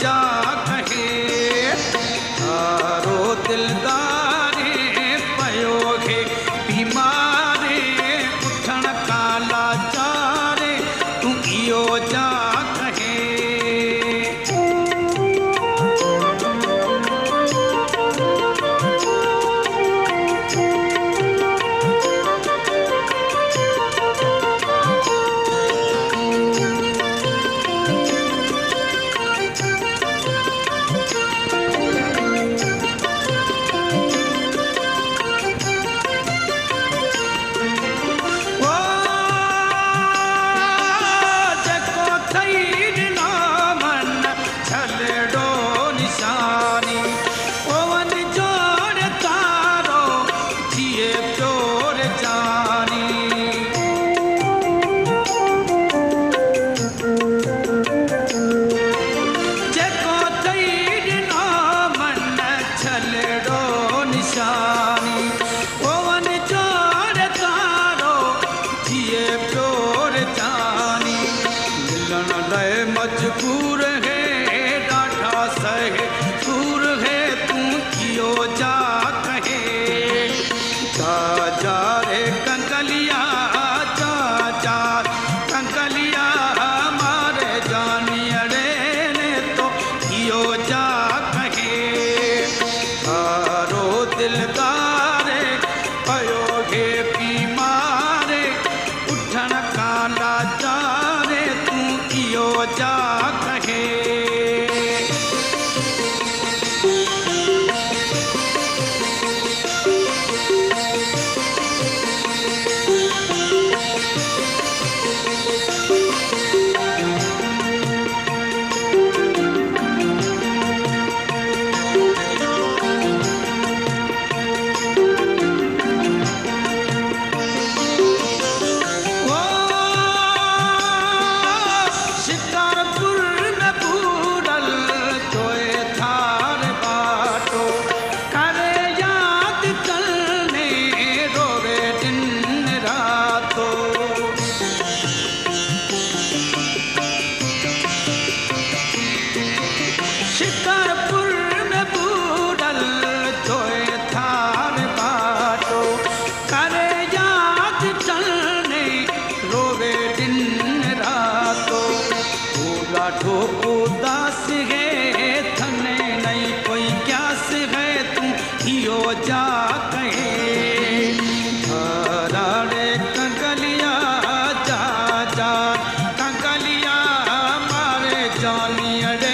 जा कहे तारो दिलदारे पयो खे बीमारे उठण काला चारे तू इयो जा कहे मजबूर है डाठा सहे सूर है तू कियो जा कहे जा जा रे कंकलिया जा जा कंकलिया मारे जानियड़े ने तो कियो जा कहे तारो दिलदारे पयो गे बीमारे उठण काला चारे तू कियो जा कहे शिकारपुर में बूढ़ल तोए थार बाटो करे याद चलने रोवे दिन रातो पूरा ठोको दास है थने नहीं कोई क्यास है तू हियो जा कहे धराड़े कंकलिया जा जा कंकलिया मारे जानियड़े